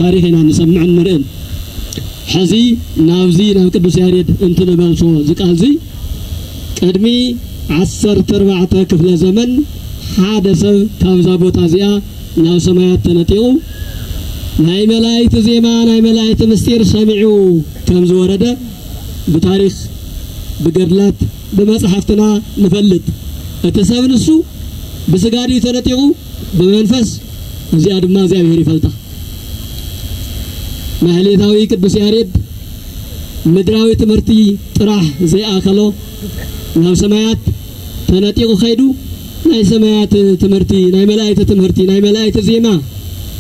تاريخنا نسمع النرئن حزي ناوزي ناو قدوس ياريد انت نبالشو زقال زي قدمي 14 كفل زمن حادث كابزا بوتا زيا ناو سمايات تنتيقو ناي ملايت زيما ناي ملايت مستير سمعو كمز ورد بتاريخ بقدلات بمصحفتنا نفلت اتسابن السو بسقاري تنتيقو بمنفس زياد ما زياد يفلتا مهليتاوي قدوس ياريد مدراوي تمرتي طراح زي اخلو ناو سمايات تنتيقو خيدو ناي سمايات تمرتي ناي ملايت تمرتي ناي ملايت زيما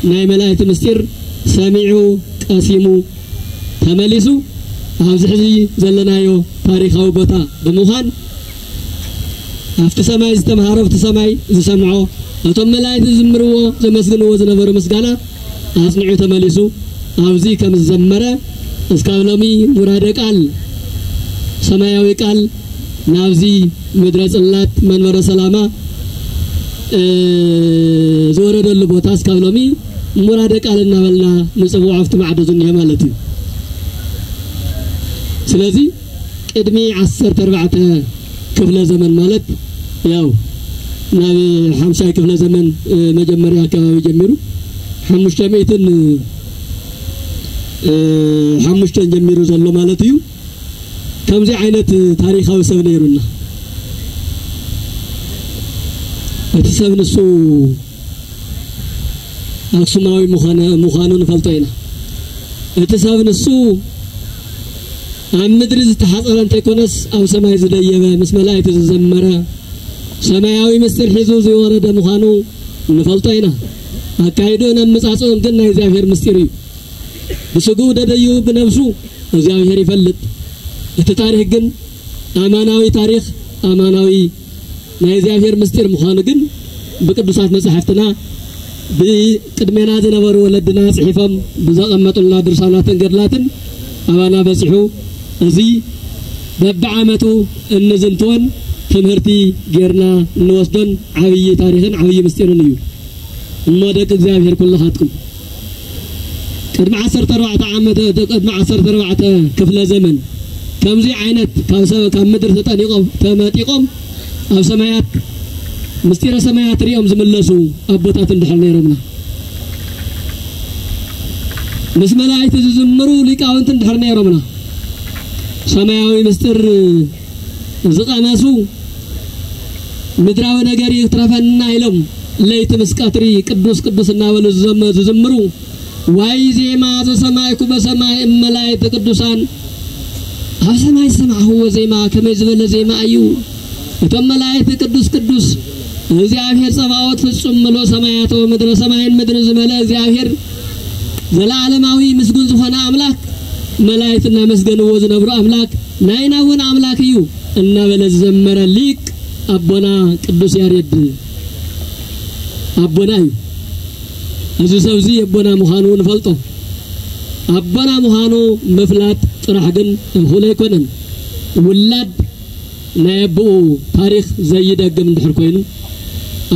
ناي ملايت مستير سامعو قاسمو تملسو هاوزحزي زلنايو تاريخاو بوتا بمخان افت سماي استمهارو افت سماي زسمعو اتم ملايت زمرو زمسغنو زنبر مسغانا اسمعو تملسو هاوزي كم زمره اسكاولومي مراد قال سماياوي قال ناوزي مدرس الله منور سلاما زورد اللبوتا اسكاولومي مراد قالنا بلنا نصبو عفت معدزن يا مالتي سلازي قدمي 14 كفل زمن مالت ياو نبي 50 كفل زمن مجمريا كاوي جميرو 500 جميرو زلو مالتيو كم زي عينت تاريخاوي سبنيرونا اتسابن السو أكسماوي مخانون فلطينا اتسابن السو عم مدرز تحصل أنت كونس أو سماي زديبة مسم ملايت زمرة سماياوي مستر حيزو زي ورد مخانو نفلطينا أكايدونا مسعصون كنا يزافير مستري بسقود ديو بنفسو يزافير يفلت التاريخ جن أماناوي تاريخ أماناوي نيزافير مستر مخانو جن بقدسات مسحفتنا بقدمنا زنبر ولدنا صحيفهم بزقمة الله درسانات قرلاتن أمانا بصحو أزي ببعامتو النزنتون تمهرتي غيرنا نوصدن عوي تاريخن عوي مستيرن يو المودك اغزابير كل خاتكم قدم 14 عامة قدم 14 كفل زمن كم زي عينت كم مدر تماتيقم أو سمايات مستير سمايات ريهم زملسو أبوتات اندحل نيرمنا مسم ملايت زمرو ليقاونت اندحل نيرمنا سماياوي مستر زقاماسو مدراو ነገር ይትረፈና ይለም ለይት መስቃትሪ ቅዱስ ቅዱስና ወለ ዘምሩ ዋይ ዜማ ዘሰማይኩ በሰማይ መላእክት ቅዱሳን አሰማይ ሰማሁ ወዜማ ከመዝበለ ዜማ አዩ ተመላእክት ቅዱስ ቅዱስ እግዚአብሔር ጸባዖት ፍጹም ምሎ ሰማያት ወምድር ሰማይን ምድር ዝመለ እግዚአብሔር ዘላለማዊ ምስጉን ዝኾነ አምላክ መላእክትና መስገንዎ ዝነብሩ አምላክ ናይናውን አምላክ እዩ እና በለዘመረ ሊቅ አቦና ቅዱስ ያሬድ አቦና እዚ ሰውዚ አቦና መሃኑ ንፈልጦ አቦና መሃኑ መፍላት ጥራሕ ግን ሁለ ይኮነን ውላድ ናይቡ ታሪክ ዘይደግም እንድሕር ኮይኑ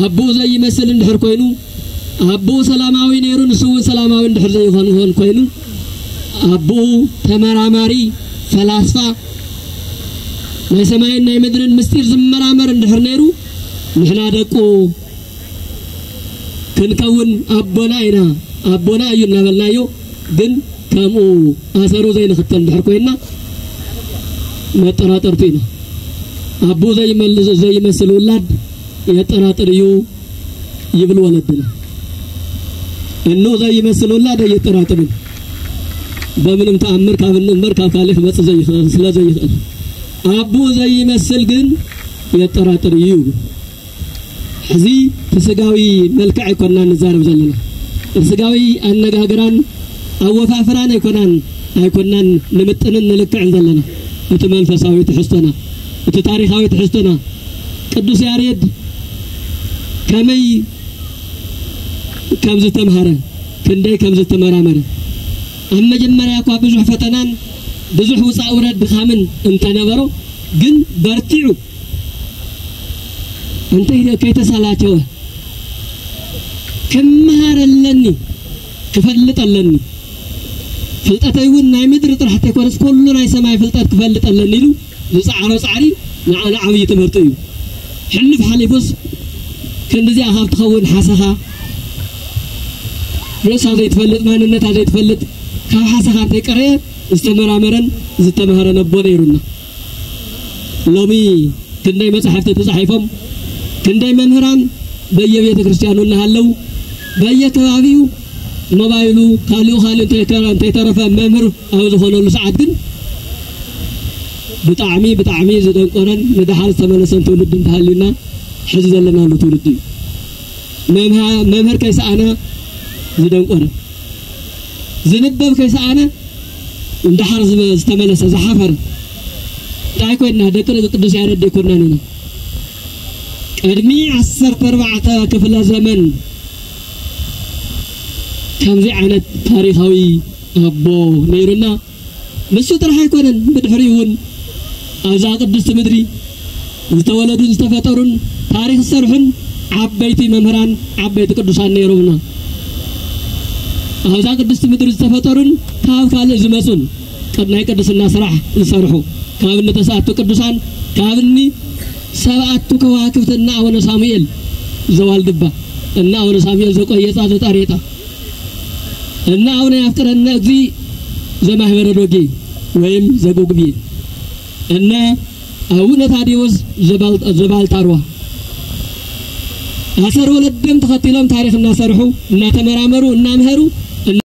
አቡ ዘይመስል እንድሕር ኮይኑ አቡ ሰላማዊ ነይሩ ንሱ ሰላማዊ እንድሕር ዘይኮን ኮይኑ አቡ ተመራማሪ ፈላስፋ ናይ ሰማይና ናይ ምድርን ምስጢር ዝመራመር እንድሕር ነይሩ ንሕና ደቁ ክንከውን አቦና ኢና አቦና እዩ እናበልናዮ ግን ከምኡ አሰሩ ዘይንኽተል እንድሕር ኮይና መጠራጠርቲ ኢና አቡ ዘይመስል ውላድ የጠራጥር እዩ ይብል ወለድና እኖ ዘይመስል ውላድ የጠራጥር በምንም ተአምር ካብንምበር ካካለፍ መጽ ዘይኽእል ስለዘይኽእል አቡ ዘይመስል ግን የጠራጥር እዩ ሕዚ ተስጋዊ መልክዕ ይኮንና ንዛረብ ዘለና ተስጋዊ አነጋገራን አወፋፍራን አይኮናን ንምጥንን ንልክዕን ዘለና እቲ መንፈሳዊ ትሕዝቶና እቲ ታሪኻዊ ትሕዝቶና ቅዱስ ያሬድ ከመይ ከምዝ ተምሃረ ክንደይ ከምዝ ተመራመረ አመጀመሪያ እኮ ብዙሕ ፈተናን ብዙሕ ውፃእ ውረድ ድኻምን እንተነበሮ ግን በርቲዑ እንተ ከይተሳላቸው ከመሃረለኒ ክፈልጠለኒ ፍልጠተይውን ናይ ምድሪ ጥራሕተ ይኮነስ ኩሉ ናይ ሰማይ ፍልጠት ክፈልጠለኒ ኢሉ ዝፃዕሮ ፃዕሪ ንዓና ዓብይ ትምህርቲ እዩ ሕልፍ ሓሊፉስ ክንዲዚኣ ካብ ትኸውን ሓሰኻ ርእሳ ዘይትፈልጥ ማንነታ ዘይትፈልጥ ካብ ሓሰኻ እንተይቀረየ ዝተመራመረን ዝተምሃረን ኣቦ ነይሩና ሎሚ ክንደይ መጻሕፍቲ ተጻሒፎም ክንደይ መምህራን በየቤተ ክርስቲያኑ እናሃለው በየከባቢው ሞባይሉ ካሊኡ እንተይተረፈ መምህር ኣብ ዝኾነሉ ሰዓት ግን ብጣዕሚ ዝደንቆረን ንድሓር ዝተመለሰን ትውልድ እንተሃልዩና ሕዚ ዘለናሉ ትውልድ እዩ መምህር ከይሰኣነ ዝደንቆረ ዝንበብ ከይሰኣነ እንድሓር ዝተመለሰ ዝሓፈረ እንታይ ኮይና ደቂ ቅዱስ ያሬድ ይኮናን ኢና ቅድሚ 14 ክፍለ ዘመን ከምዚ ዓይነት ታሪኻዊ ኣቦ ነይሩና ንሱ ጥራሕ ኣይኮነን ብድሕሪውን ኣብዛ ቅድስቲ ምድሪ ዝተወለዱን ዝተፈጠሩን ታሪክ ዝሰርሑን ዓበይቲ መምህራን ዓበይቲ ቅዱሳን ነይሩና ኣብዛ ቅድስቲ ምድሪ ዝተፈጠሩን ካብ ካልእ ዝመፁን ናይ ቅድስና ስራሕ ዝሰርሑ ካብኒ ተስዓቱ ቅዱሳን ካብኒ ሰብዓቱ ከዋክብትና አቡነ ሳሙኤል ዘዋልድባ እና አቡነ ሳሙኤል ዘቆየጻ ዘጣሬጣ እና አቡነ ያፍቅረና እግዚ ዘማህበረ ዶጌ ወይም ዘጎግቢ እና አቡነ ታዲዮስ ዘባልታርዋ አሰር ወለደም ተከትሎም ታሪክና ሰርሑ እና ተመራመሩ እና መህሩ